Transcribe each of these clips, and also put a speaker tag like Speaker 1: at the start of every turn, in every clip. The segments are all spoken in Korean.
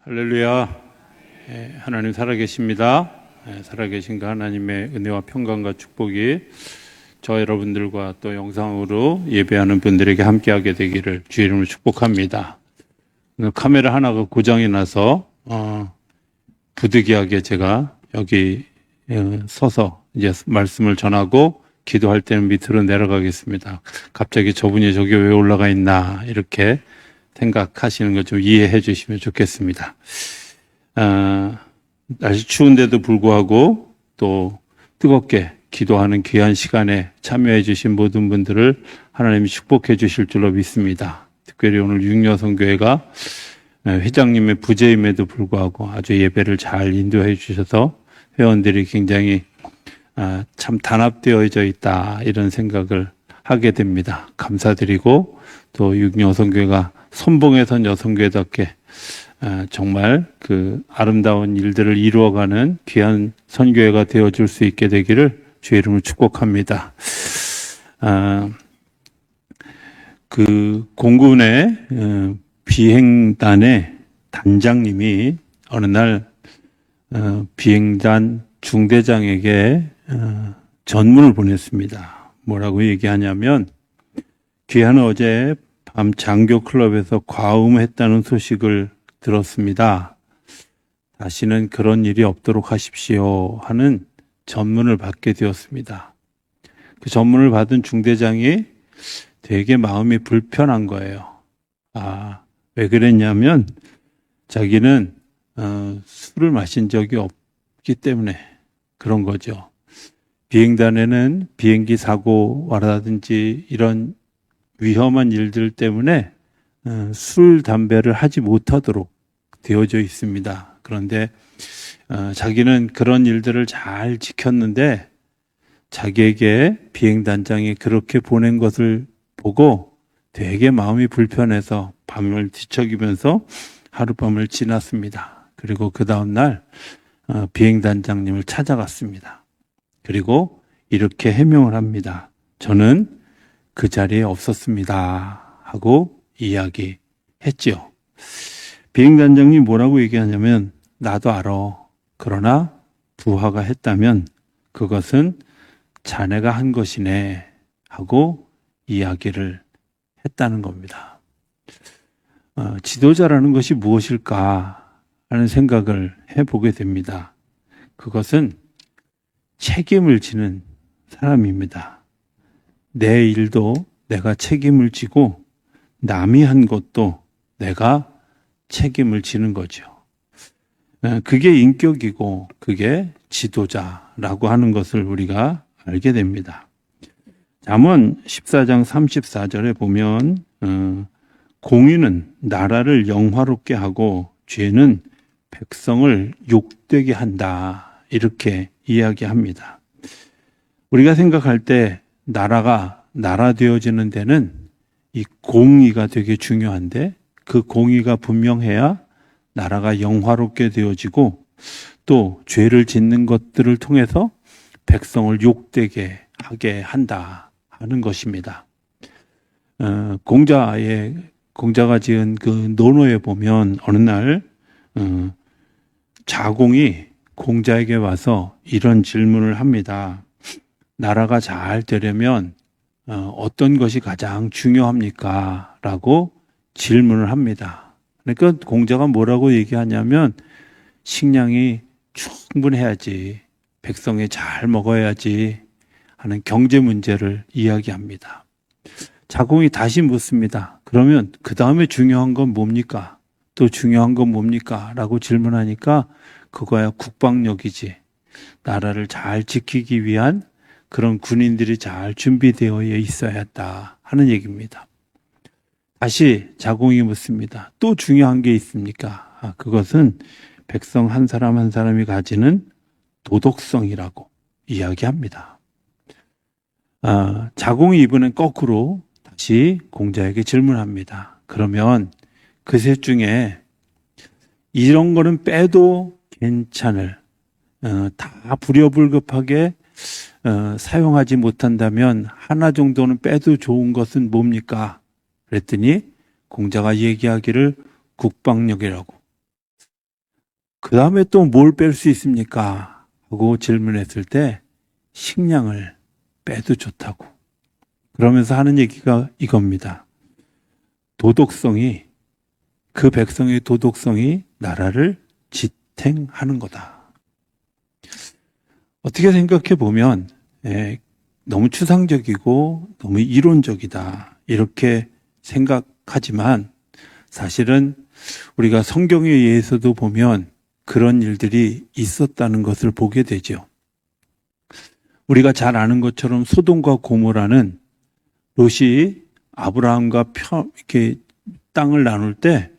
Speaker 1: 할렐루야. 하나님 살아계십니다. 살아계신 그 하나님의 은혜와 평강과 축복이 저 여러분들과 또 영상으로 예배하는 분들에게 함께하게 되기를 주의 이름으로 축복합니다. 오늘 카메라 하나가 고장이 나서 부득이하게 제가 여기 서서 이제 말씀을 전하고 기도할 때는 밑으로 내려가겠습니다. 갑자기 저분이 저기 왜 올라가 있나 이렇게 생각하시는 것 좀 이해해 주시면 좋겠습니다. 날씨 추운데도 불구하고 또 뜨겁게 기도하는 귀한 시간에 참여해 주신 모든 분들을 하나님이 축복해 주실 줄로 믿습니다. 특별히 오늘 육려선교회가 회장님의 부재임에도 불구하고 아주 예배를 잘 인도해 주셔서 회원들이 굉장히 참 단합되어져 있다 이런 생각을 하게 됩니다. 감사드리고 또 육려선교회가 선봉에선 여성교회답게 정말 그 아름다운 일들을 이루어가는 귀한 선교회가 되어줄 수 있게 되기를 주의 이름으로 축복합니다. 그 공군의 비행단의 단장님이 어느 날 비행단 중대장에게 전문을 보냈습니다. 뭐라고 얘기하냐면 귀한 어제 밤 장교 클럽에서 과음했다는 소식을 들었습니다. 다시는 그런 일이 없도록 하십시오 하는 전문을 받게 되었습니다. 그 전문을 받은 중대장이 되게 마음이 불편한 거예요. 왜 그랬냐면 자기는 술을 마신 적이 없기 때문에 그런 거죠. 비행단에는 비행기 사고라든지 이런 위험한 일들 때문에 술, 담배를 하지 못하도록 되어져 있습니다. 그런데 자기는 그런 일들을 잘 지켰는데 자기에게 비행단장이 그렇게 보낸 것을 보고 되게 마음이 불편해서 밤을 뒤척이면서 하룻밤을 지났습니다. 그리고 그 다음날 비행단장님을 찾아갔습니다. 그리고 이렇게 해명을 합니다. 저는 그 자리에 없었습니다 하고 이야기했지요. 비행단장님이 뭐라고 얘기하냐면 나도 알아. 그러나 부하가 했다면 그것은 자네가 한 것이네 하고 이야기를 했다는 겁니다. 지도자라는 것이 무엇일까 하는 생각을 해보게 됩니다. 그것은 책임을 지는 사람입니다. 내 일도 내가 책임을 지고 남이 한 것도 내가 책임을 지는 거죠. 그게 인격이고 그게 지도자라고 하는 것을 우리가 알게 됩니다. 잠언 14장 34절에 보면 공의는 나라를 영화롭게 하고 죄는 백성을 욕되게 한다 이렇게 이야기합니다. 우리가 생각할 때 나라가 나라 되어지는 데는 이 공의가 되게 중요한데 그 공의가 분명해야 나라가 영화롭게 되어지고 또 죄를 짓는 것들을 통해서 백성을 욕되게 하게 한다 하는 것입니다. 공자가 지은 그 논어에 보면 어느 날 자공이 공자에게 와서 이런 질문을 합니다. 나라가 잘 되려면 어떤 것이 가장 중요합니까? 라고 질문을 합니다. 그러니까 공자가 뭐라고 얘기하냐면 식량이 충분해야지, 백성이 잘 먹어야지 하는 경제 문제를 이야기합니다. 자공이 다시 묻습니다. 그러면 그 다음에 중요한 건 뭡니까? 또 중요한 건 뭡니까? 라고 질문하니까 그거야 국방력이지. 나라를 잘 지키기 위한 그런 군인들이 잘 준비되어 있어야 했다 하는 얘기입니다. 다시 자공이 묻습니다. 또 중요한 게 있습니까? 그것은 백성 한 사람 한 사람이 가지는 도덕성이라고 이야기합니다. 자공이 이번엔 거꾸로 다시 공자에게 질문합니다. 그러면 그 셋 중에 이런 거는 빼도 괜찮을, 다 불효불급하게 사용하지 못한다면 하나 정도는 빼도 좋은 것은 뭡니까? 그랬더니 공자가 얘기하기를 국방력이라고 그 다음에 또 뭘 뺄 수 있습니까? 하고 질문했을 때 식량을 빼도 좋다고. 그러면서 하는 얘기가 이겁니다. 도덕성이, 그 백성의 도덕성이 나라를 지탱하는 거다. 어떻게 생각해 보면 너무 추상적이고 너무 이론적이다 이렇게 생각하지만 사실은 우리가 성경에 의해서도 보면 그런 일들이 있었다는 것을 보게 되죠. 우리가 잘 아는 것처럼 소돔과 고모라는 롯이 아브라함과 이렇게 땅을 나눌 때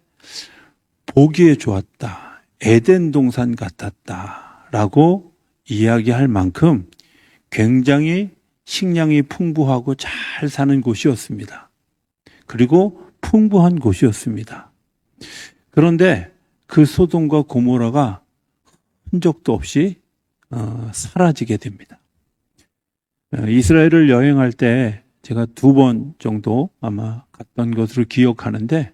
Speaker 1: 보기에 좋았다, 에덴 동산 같았다라고 이야기할 만큼 굉장히 식량이 풍부하고 잘 사는 곳이었습니다. 그리고 풍부한 곳이었습니다. 그런데 그 소돔과 고모라가 흔적도 없이 사라지게 됩니다. 이스라엘을 여행할 때 제가 2번 정도 아마 갔던 것으로 기억하는데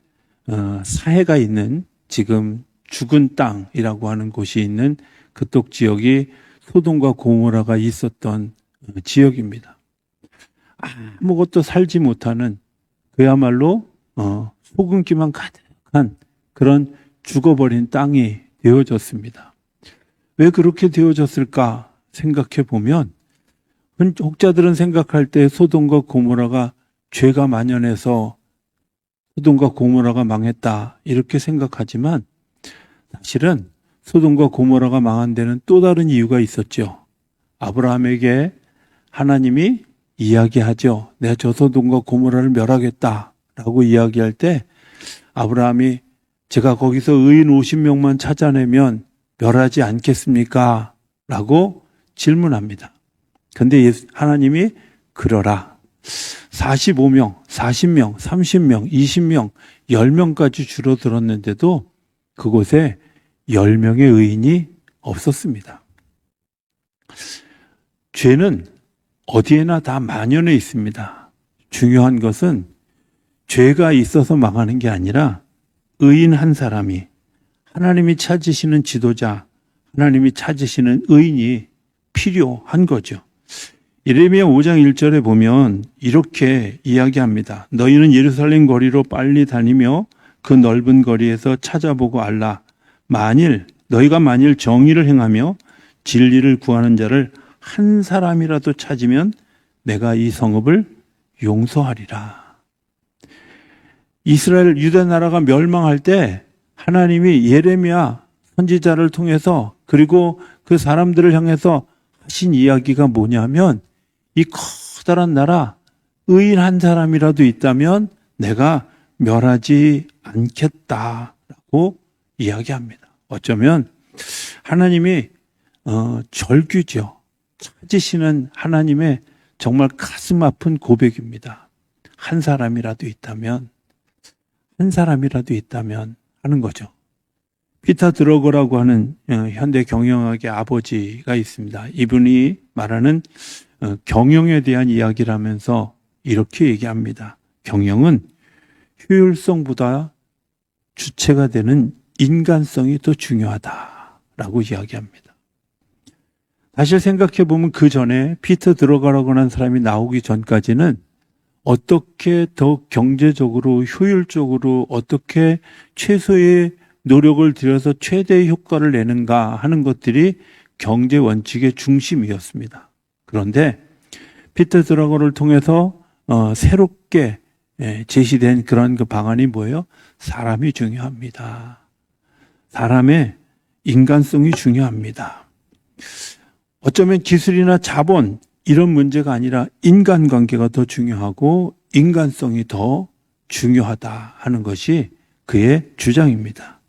Speaker 1: 사해가 있는 지금 죽은 땅이라고 하는 곳이 있는 그쪽 지역이 소돔과 고모라가 있었던 지역입니다. 아무것도 살지 못하는 그야말로 소금기만 가득한 그런 죽어버린 땅이 되어졌습니다. 왜 그렇게 되어졌을까 생각해 보면 혹자들은 생각할 때 소돔과 고모라가 죄가 만연해서 소돔과 고모라가 망했다 이렇게 생각하지만 사실은 소돔과 고모라가 망한 데는 또 다른 이유가 있었죠. 아브라함에게 하나님이 이야기하죠. 내가 저 소돔과 고모라를 멸하겠다라고 이야기할 때 아브라함이 제가 거기서 의인 50명만 찾아내면 멸하지 않겠습니까? 라고 질문합니다. 근데 하나님이 그러라. 45명, 40명, 30명, 20명, 10명까지 줄어들었는데도 그곳에 10명의 의인이 없었습니다. 죄는 어디에나 다 만연해 있습니다. 중요한 것은 죄가 있어서 망하는 게 아니라 의인 한 사람이, 하나님이 찾으시는 지도자, 하나님이 찾으시는 의인이 필요한 거죠. 예레미야 5장 1절에 보면 이렇게 이야기합니다. 너희는 예루살렘 거리로 빨리 다니며 그 넓은 거리에서 찾아보고 알라. 너희가 만일 정의를 행하며 진리를 구하는 자를 한 사람이라도 찾으면 내가 이 성읍을 용서하리라. 이스라엘 유다 나라가 멸망할 때 하나님이 예레미야 선지자를 통해서 그리고 그 사람들을 향해서 하신 이야기가 뭐냐면 이 커다란 나라 의인 한 사람이라도 있다면 내가 멸하지 않겠다라고 이야기합니다. 어쩌면 하나님이 절규죠. 찾으시는 하나님의 정말 가슴 아픈 고백입니다. 한 사람이라도 있다면 하는 거죠. 피터 드러거라고 하는 현대 경영학의 아버지가 있습니다. 이분이 말하는 경영에 대한 이야기를 하면서 이렇게 얘기합니다. 경영은 효율성보다 주체가 되는 인간성이 더 중요하다라고 이야기합니다. 사실 생각해 보면 그 전에 피터 드러거라고 하는 사람이 나오기 전까지는 어떻게 더 경제적으로 효율적으로 어떻게 최소의 노력을 들여서 최대의 효과를 내는가 하는 것들이 경제 원칙의 중심이었습니다. 그런데 피터 드러거를 통해서 새롭게 제시된 그런 그 방안이 뭐예요? 사람이 중요합니다. 사람의 인간성이 중요합니다. 어쩌면 기술이나 자본 이런 문제가 아니라 인간관계가 더 중요하고 인간성이 더 중요하다 하는 것이 그의 주장입니다.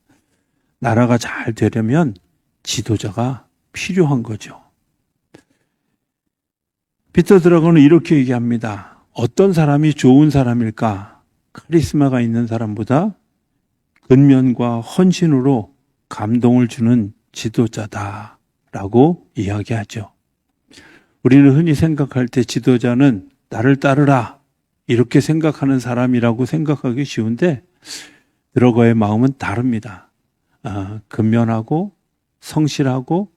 Speaker 1: 나라가 잘 되려면 지도자가 필요한 거죠. 피터 드러거는 이렇게 얘기합니다. 어떤 사람이 좋은 사람일까? 카리스마가 있는 사람보다 근면과 헌신으로 감동을 주는 지도자다라고 이야기하죠. 우리는 흔히 생각할 때 지도자는 나를 따르라 이렇게 생각하는 사람이라고 생각하기 쉬운데 드러거의 마음은 다릅니다. 근면하고 성실하고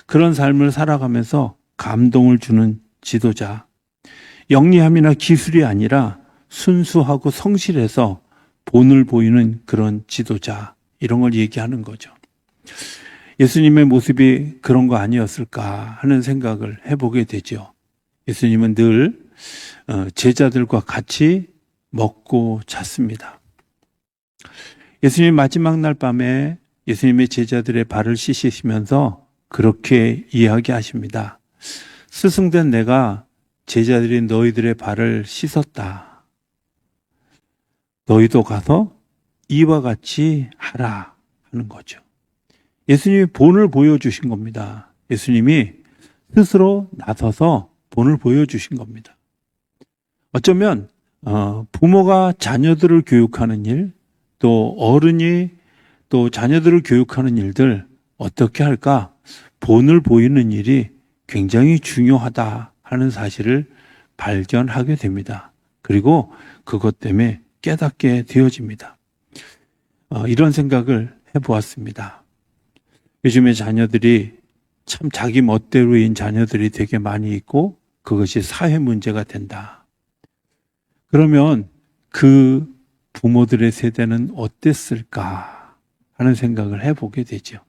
Speaker 1: 그런 삶을 살아가면서 감동을 주는 지도자. 영리함이나 기술이 아니라 순수하고 성실해서 본을 보이는 그런 지도자. 이런 걸 얘기하는 거죠. 예수님의 모습이 그런 거 아니었을까 하는 생각을 해보게 되죠. 예수님은 늘 제자들과 같이 먹고 잤습니다. 예수님 마지막 날 밤에 예수님의 제자들의 발을 씻으시면서 그렇게 이야기하십니다. 스승된 내가 제자들인 너희들의 발을 씻었다. 너희도 가서 이와 같이 하라 하는 거죠. 예수님이 본을 보여주신 겁니다. 예수님이 스스로 나서서 본을 보여주신 겁니다. 어쩌면 부모가 자녀들을 교육하는 일, 또 어른이 또 자녀들을 교육하는 일들 어떻게 할까? 본을 보이는 일이 굉장히 중요하다 하는 사실을 발견하게 됩니다. 그리고 그것 때문에 깨닫게 되어집니다. 이런 생각을 해보았습니다. 요즘에 자녀들이 참 자기 멋대로인 자녀들이 되게 많이 있고 그것이 사회 문제가 된다. 그러면 그 부모들의 세대는 어땠을까 하는 생각을 해보게 되죠.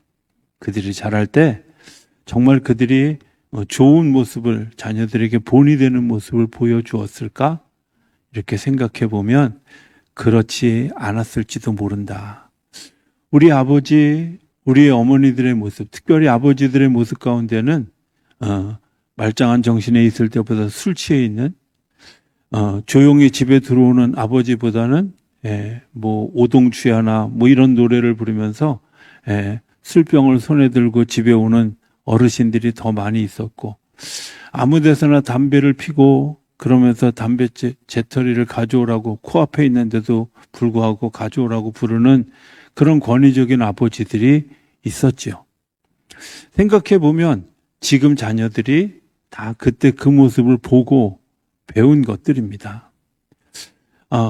Speaker 1: 그들이 자랄 때 정말 그들이 좋은 모습을 자녀들에게 본이 되는 모습을 보여주었을까? 이렇게 생각해 보면 그렇지 않았을지도 모른다. 우리 아버지, 우리 어머니들의 모습, 특별히 아버지들의 모습 가운데는 말짱한 정신에 있을 때보다 술 취해 있는 조용히 집에 들어오는 아버지보다는 오동취하나 이런 노래를 부르면서 술병을 손에 들고 집에 오는 어르신들이 더 많이 있었고 아무 데서나 담배를 피고 그러면서 담배 재떨이를 가져오라고 코앞에 있는데도 불구하고 가져오라고 부르는 그런 권위적인 아버지들이 있었죠. 생각해 보면 지금 자녀들이 다 그때 그 모습을 보고 배운 것들입니다.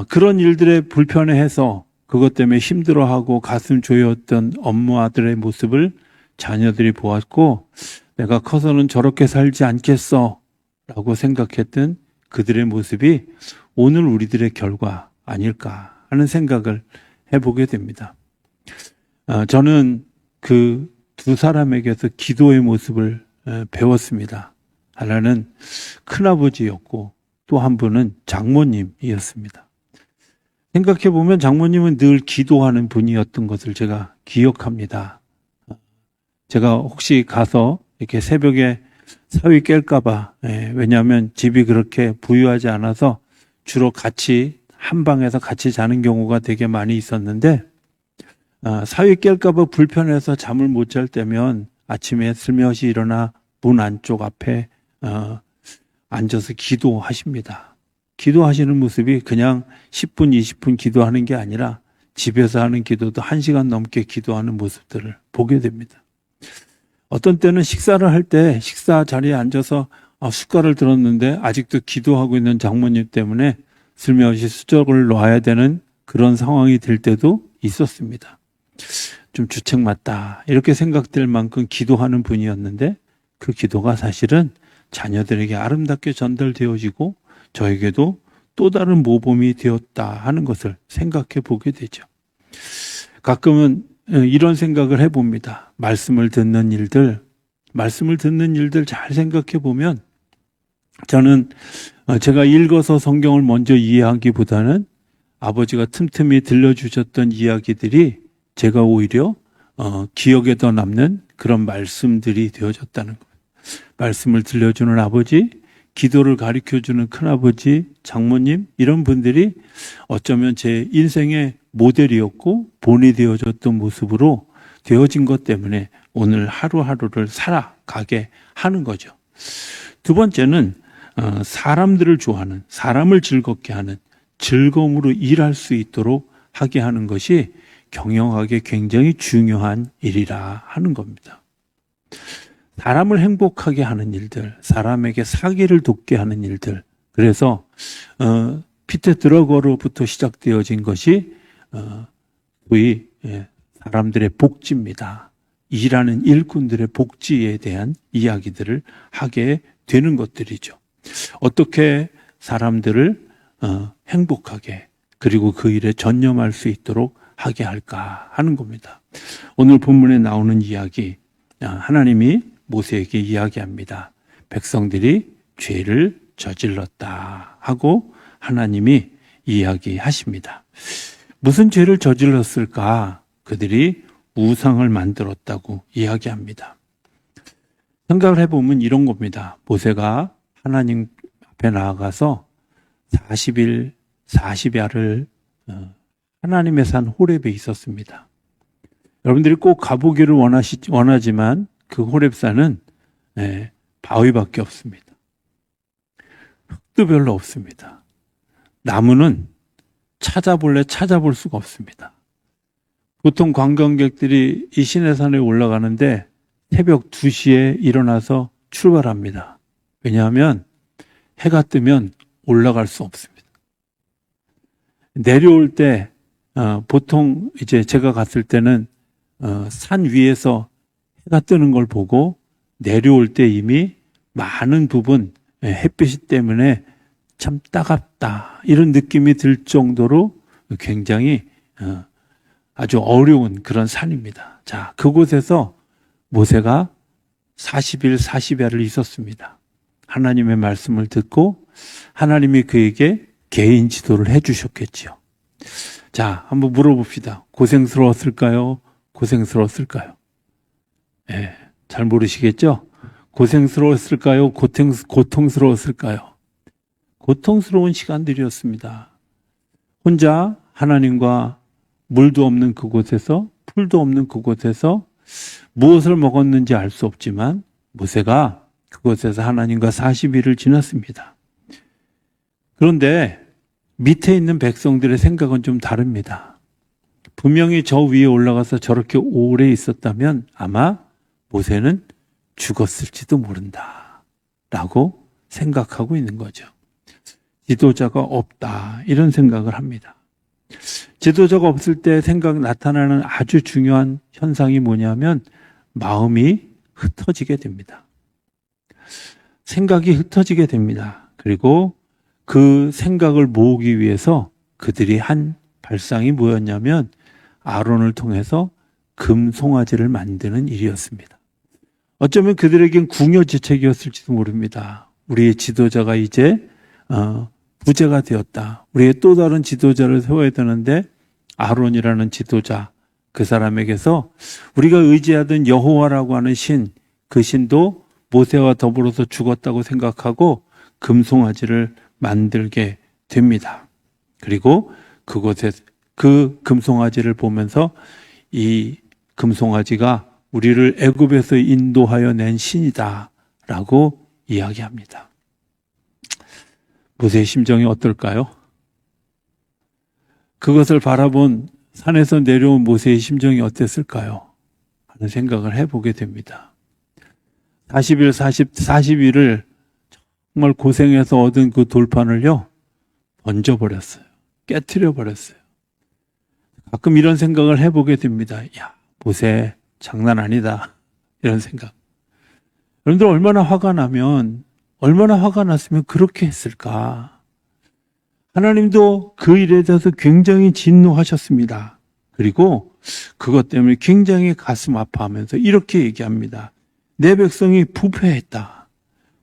Speaker 1: 그런 일들에 불편해해서 그것 때문에 힘들어하고 가슴 조였던 엄마들의 모습을 자녀들이 보았고 내가 커서는 저렇게 살지 않겠어 라고 생각했던 그들의 모습이 오늘 우리들의 결과 아닐까 하는 생각을 해보게 됩니다. 저는 그 두 사람에게서 기도의 모습을 배웠습니다. 하나는 큰아버지였고 또 한 분은 장모님이었습니다. 생각해 보면 장모님은 늘 기도하는 분이었던 것을 제가 기억합니다. 제가 혹시 가서 이렇게 새벽에 사위 깰까봐, 왜냐하면 집이 그렇게 부유하지 않아서 주로 같이 한 방에서 같이 자는 경우가 되게 많이 있었는데, 사위 깰까봐 불편해서 잠을 못 잘 때면 아침에 슬며시 일어나 문 안쪽 앞에 앉아서 기도하십니다. 기도하시는 모습이 그냥 10분, 20분 기도하는 게 아니라 집에서 하는 기도도 1시간 넘게 기도하는 모습들을 보게 됩니다. 어떤 때는 식사를 할 때 식사 자리에 앉아서 숟가락을 들었는데 아직도 기도하고 있는 장모님 때문에 슬며시 수저를 놔야 되는 그런 상황이 될 때도 있었습니다. 좀 주책 맞다 이렇게 생각될 만큼 기도하는 분이었는데 그 기도가 사실은 자녀들에게 아름답게 전달되어지고 저에게도 또 다른 모범이 되었다 하는 것을 생각해 보게 되죠. 가끔은 이런 생각을 해봅니다. 말씀을 듣는 일들 잘 생각해 보면 저는 제가 읽어서 성경을 먼저 이해하기보다는 아버지가 틈틈이 들려주셨던 이야기들이 제가 오히려 기억에 더 남는 그런 말씀들이 되어졌다는 거예요. 말씀을 들려주는 아버지, 기도를 가르쳐주는 큰아버지, 장모님 이런 분들이 어쩌면 제 인생의 모델이었고 본이 되어졌던 모습으로 되어진 것 때문에 오늘 하루하루를 살아가게 하는 거죠. 두 번째는 사람들을 좋아하는, 사람을 즐겁게 하는, 즐거움으로 일할 수 있도록 하게 하는 것이 경영학에 굉장히 중요한 일이라 하는 겁니다. 사람을 행복하게 하는 일들, 사람에게 사기를 돕게 하는 일들. 그래서 피터 드러거로부터 시작되어진 것이 소위 사람들의 복지입니다. 일하는 일꾼들의 복지에 대한 이야기들을 하게 되는 것들이죠. 어떻게 사람들을 행복하게 그리고 그 일에 전념할 수 있도록 하게 할까 하는 겁니다. 오늘 본문에 나오는 이야기, 하나님이 모세에게 이야기합니다. 백성들이 죄를 저질렀다 하고 하나님이 이야기하십니다. 무슨 죄를 저질렀을까? 그들이 우상을 만들었다고 이야기합니다. 생각을 해보면 이런 겁니다. 모세가 하나님 앞에 나아가서 40일, 40야를 하나님의 산 호렙에 있었습니다. 여러분들이 꼭 가보기를 원하지만 그 호렙산은 바위밖에 없습니다. 흙도 별로 없습니다. 나무는 찾아볼 수가 없습니다. 보통 관광객들이 이 시내산에 올라가는데 새벽 2시에 일어나서 출발합니다. 왜냐하면 해가 뜨면 올라갈 수 없습니다. 내려올 때 보통 이제 제가 갔을 때는 산 위에서 해가 뜨는 걸 보고 내려올 때 이미 많은 부분 햇빛 때문에 참 따갑다 이런 느낌이 들 정도로 굉장히 아주 어려운 그런 산입니다. 자, 그곳에서 모세가 40일 40야를 있었습니다. 하나님의 말씀을 듣고 하나님이 그에게 개인 지도를 해주셨겠지요. 자, 한번 물어봅시다. 고생스러웠을까요? 고생스러웠을까요? 잘 모르시겠죠? 고생스러웠을까요? 고통스러웠을까요? 고통스러운 시간들이었습니다. 혼자 하나님과 물도 없는 그곳에서, 풀도 없는 그곳에서 무엇을 먹었는지 알 수 없지만 모세가 그곳에서 하나님과 40일을 지났습니다. 그런데 밑에 있는 백성들의 생각은 좀 다릅니다. 분명히 저 위에 올라가서 저렇게 오래 있었다면 아마 모세는 죽었을지도 모른다 라고 생각하고 있는 거죠. 지도자가 없다 이런 생각을 합니다. 지도자가 없을 때 나타나는 아주 중요한 현상이 뭐냐면 마음이 흩어지게 됩니다. 생각이 흩어지게 됩니다. 그리고 그 생각을 모으기 위해서 그들이 한 발상이 뭐였냐면 아론을 통해서 금송아지를 만드는 일이었습니다. 어쩌면 그들에겐 궁여지책이었을지도 모릅니다. 우리의 지도자가 이제 부재가 되었다. 우리의 또 다른 지도자를 세워야 되는데 아론이라는 지도자, 그 사람에게서 우리가 의지하던 여호와라고 하는 신, 그 신도 모세와 더불어서 죽었다고 생각하고 금송아지를 만들게 됩니다. 그리고 그곳에 그 금송아지를 보면서 이 금송아지가 우리를 애굽에서 인도하여 낸 신이다라고 이야기합니다. 모세의 심정이 어떨까요? 그것을 바라본 산에서 내려온 모세의 심정이 어땠을까요? 하는 생각을 해보게 됩니다. 40일을 정말 고생해서 얻은 그 돌판을요, 던져버렸어요. 깨트려버렸어요. 가끔 이런 생각을 해보게 됩니다. 야, 모세 장난 아니다. 이런 생각. 여러분들 얼마나 화가 났으면 그렇게 했을까? 하나님도 그 일에 대해서 굉장히 진노하셨습니다. 그리고 그것 때문에 굉장히 가슴 아파하면서 이렇게 얘기합니다. 내 백성이 부패했다.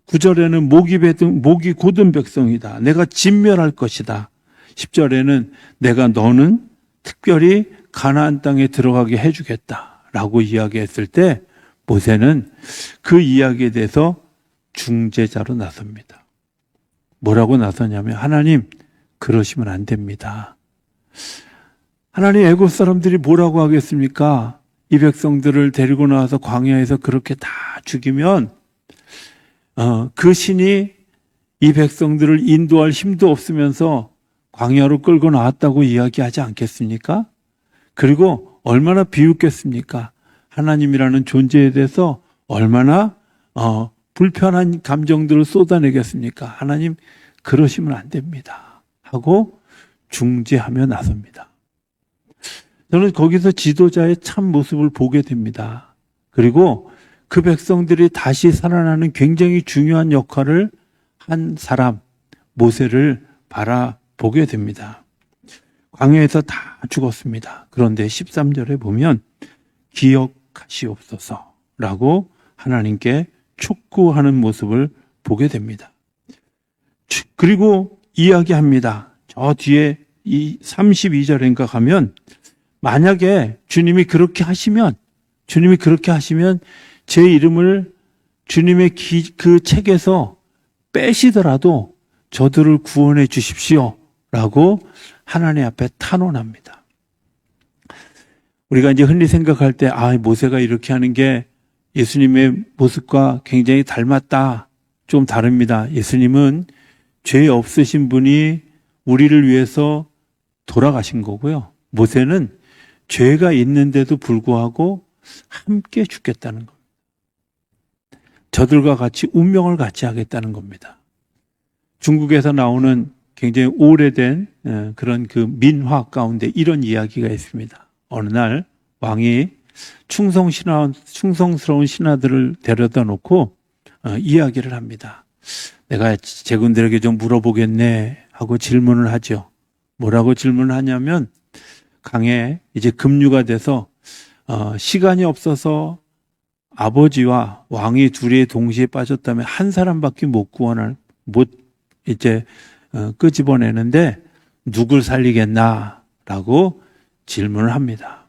Speaker 1: 9절에는 목이 곧은 백성이다. 내가 진멸할 것이다. 10절에는 내가 너는 특별히 가나안 땅에 들어가게 해주겠다라고 이야기했을 때 모세는 그 이야기에 대해서 중재자로 나섭니다. 뭐라고 나서냐면 하나님 그러시면 안 됩니다. 하나님 애굽 사람들이 뭐라고 하겠습니까? 이 백성들을 데리고 나와서 광야에서 그렇게 다 죽이면 그 신이 이 백성들을 인도할 힘도 없으면서 광야로 끌고 나왔다고 이야기하지 않겠습니까? 그리고 얼마나 비웃겠습니까? 하나님이라는 존재에 대해서 얼마나 불편한 감정들을 쏟아내겠습니까? 하나님 그러시면 안 됩니다. 하고 중재하며 나섭니다. 저는 거기서 지도자의 참 모습을 보게 됩니다. 그리고 그 백성들이 다시 살아나는 굉장히 중요한 역할을 한 사람, 모세를 바라보게 됩니다. 광야에서 다 죽었습니다. 그런데 13절에 보면 기억하시옵소서라고 하나님께 촉구하는 모습을 보게 됩니다. 그리고 이야기합니다. 저 뒤에 이 32절인가 가면 만약에 주님이 그렇게 하시면 제 이름을 주님의 그 책에서 빼시더라도 저들을 구원해 주십시오 라고 하나님 앞에 탄원합니다. 우리가 이제 흔히 생각할 때 모세가 이렇게 하는 게 예수님의 모습과 굉장히 닮았다. 좀 다릅니다. 예수님은 죄 없으신 분이 우리를 위해서 돌아가신 거고요. 모세는 죄가 있는데도 불구하고 함께 죽겠다는 겁니다. 저들과 같이 운명을 같이 하겠다는 겁니다. 중국에서 나오는 굉장히 오래된 그런 그 민화 가운데 이런 이야기가 있습니다. 어느 날 왕이 충성스러운 신하들을 데려다 놓고 이야기를 합니다. 내가 제군들에게 좀 물어보겠네 하고 질문을 하죠. 뭐라고 질문을 하냐면 강에 이제 급류가 돼서 시간이 없어서 아버지와 왕이 둘이 동시에 빠졌다면 한 사람밖에 못 끄집어내는데 누굴 살리겠나라고 질문을 합니다.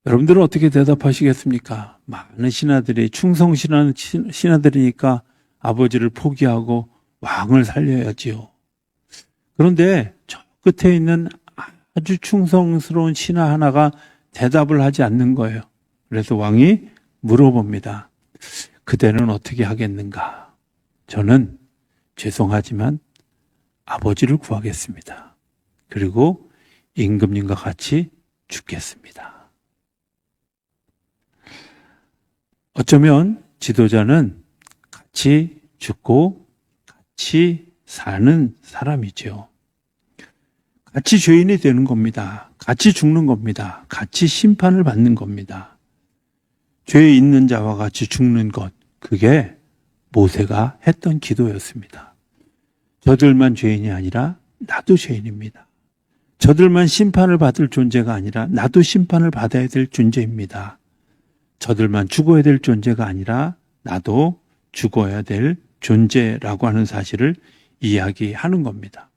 Speaker 1: 여러분들은 어떻게 대답하시겠습니까? 많은 신하들이 충성신하는 신하들이니까 아버지를 포기하고 왕을 살려야지요. 그런데 저 끝에 있는 아주 충성스러운 신하 하나가 대답을 하지 않는 거예요. 그래서 왕이 물어봅니다. 그대는 어떻게 하겠는가? 저는 죄송하지만 아버지를 구하겠습니다. 그리고 임금님과 같이 죽겠습니다. 어쩌면 지도자는 같이 죽고 같이 사는 사람이죠. 같이 죄인이 되는 겁니다. 같이 죽는 겁니다. 같이 심판을 받는 겁니다. 죄 있는 자와 같이 죽는 것, 그게 모세가 했던 기도였습니다. 저들만 죄인이 아니라 나도 죄인입니다. 저들만 심판을 받을 존재가 아니라 나도 심판을 받아야 될 존재입니다. 저들만 죽어야 될 존재가 아니라 나도 죽어야 될 존재라고 하는 사실을 이야기하는 겁니다.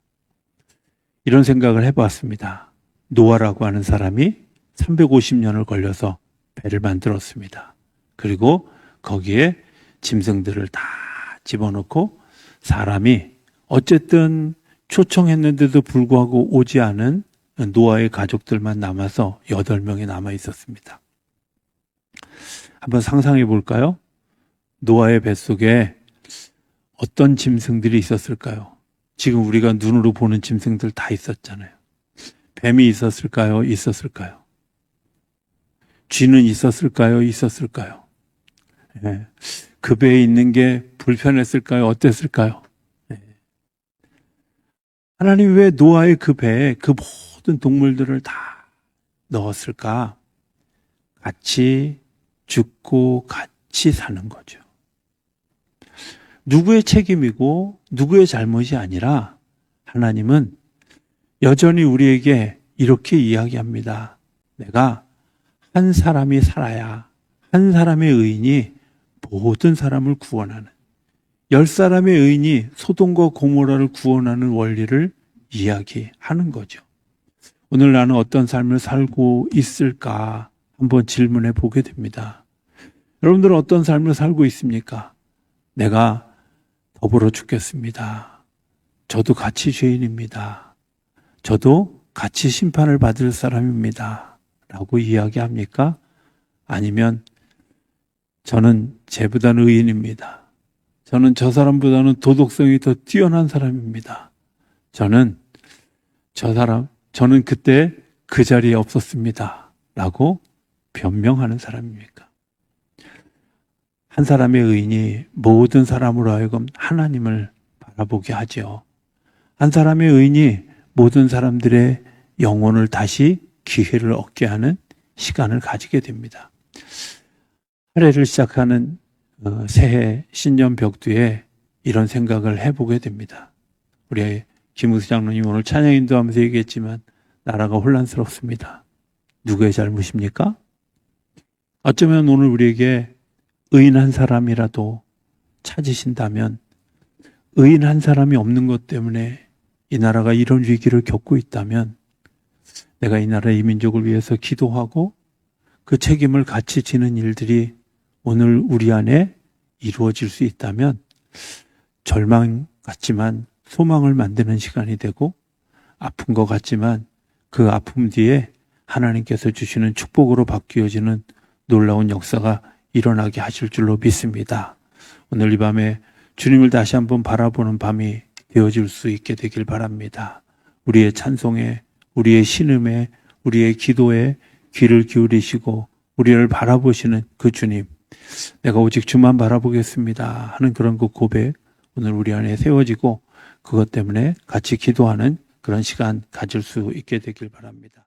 Speaker 1: 이런 생각을 해봤습니다. 노아라고 하는 사람이 350년을 걸려서 배를 만들었습니다. 그리고 거기에 짐승들을 다 집어넣고 사람이 어쨌든 초청했는데도 불구하고 오지 않은 노아의 가족들만 남아서 8명이 남아 있었습니다. 한번 상상해 볼까요? 노아의 뱃속에 어떤 짐승들이 있었을까요? 지금 우리가 눈으로 보는 짐승들 다 있었잖아요. 뱀이 있었을까요? 있었을까요? 쥐는 있었을까요? 있었을까요? 네. 그 배에 있는 게 불편했을까요? 어땠을까요? 네. 하나님 왜 노아의 그 배에 그 모든 동물들을 다 넣었을까? 같이 죽고 같이 사는 거죠. 누구의 책임이고 누구의 잘못이 아니라 하나님은 여전히 우리에게 이렇게 이야기합니다. 내가 한 사람이 살아야 한 사람의 의인이 모든 사람을 구원하는 10사람의 의인이 소돔과 고모라를 구원하는 원리를 이야기하는 거죠. 오늘 나는 어떤 삶을 살고 있을까 한번 질문해 보게 됩니다. 여러분들은 어떤 삶을 살고 있습니까? 내가 더불어 죽겠습니다. 저도 같이 죄인입니다. 저도 같이 심판을 받을 사람입니다. 라고 이야기합니까? 아니면 저는 쟤보다는 의인입니다. 저는 저 사람보다는 도덕성이 더 뛰어난 사람입니다. 저는 그때 그 자리에 없었습니다. 라고 변명하는 사람입니까? 한 사람의 의인이 모든 사람으로 하여금 하나님을 바라보게 하죠. 한 사람의 의인이 모든 사람들의 영혼을 다시 기회를 얻게 하는 시간을 가지게 됩니다. 한 해를 시작하는 새해 신년 벽두에 이런 생각을 해보게 됩니다. 우리 김우수 장로님 오늘 찬양 인도하면서 얘기했지만 나라가 혼란스럽습니다. 누구의 잘못입니까? 어쩌면 오늘 우리에게 의인 한 사람이라도 찾으신다면 의인 한 사람이 없는 것 때문에 이 나라가 이런 위기를 겪고 있다면 내가 이 나라 이 민족을 위해서 기도하고 그 책임을 같이 지는 일들이 오늘 우리 안에 이루어질 수 있다면 절망 같지만 소망을 만드는 시간이 되고 아픈 것 같지만 그 아픔 뒤에 하나님께서 주시는 축복으로 바뀌어지는 놀라운 역사가 일어나게 하실 줄로 믿습니다. 오늘 이 밤에 주님을 다시 한번 바라보는 밤이 되어질 수 있게 되길 바랍니다. 우리의 찬송에, 우리의 신음에, 우리의 기도에 귀를 기울이시고 우리를 바라보시는 그 주님, 내가 오직 주만 바라보겠습니다 하는 그런 그 고백 오늘 우리 안에 세워지고 그것 때문에 같이 기도하는 그런 시간 가질 수 있게 되길 바랍니다.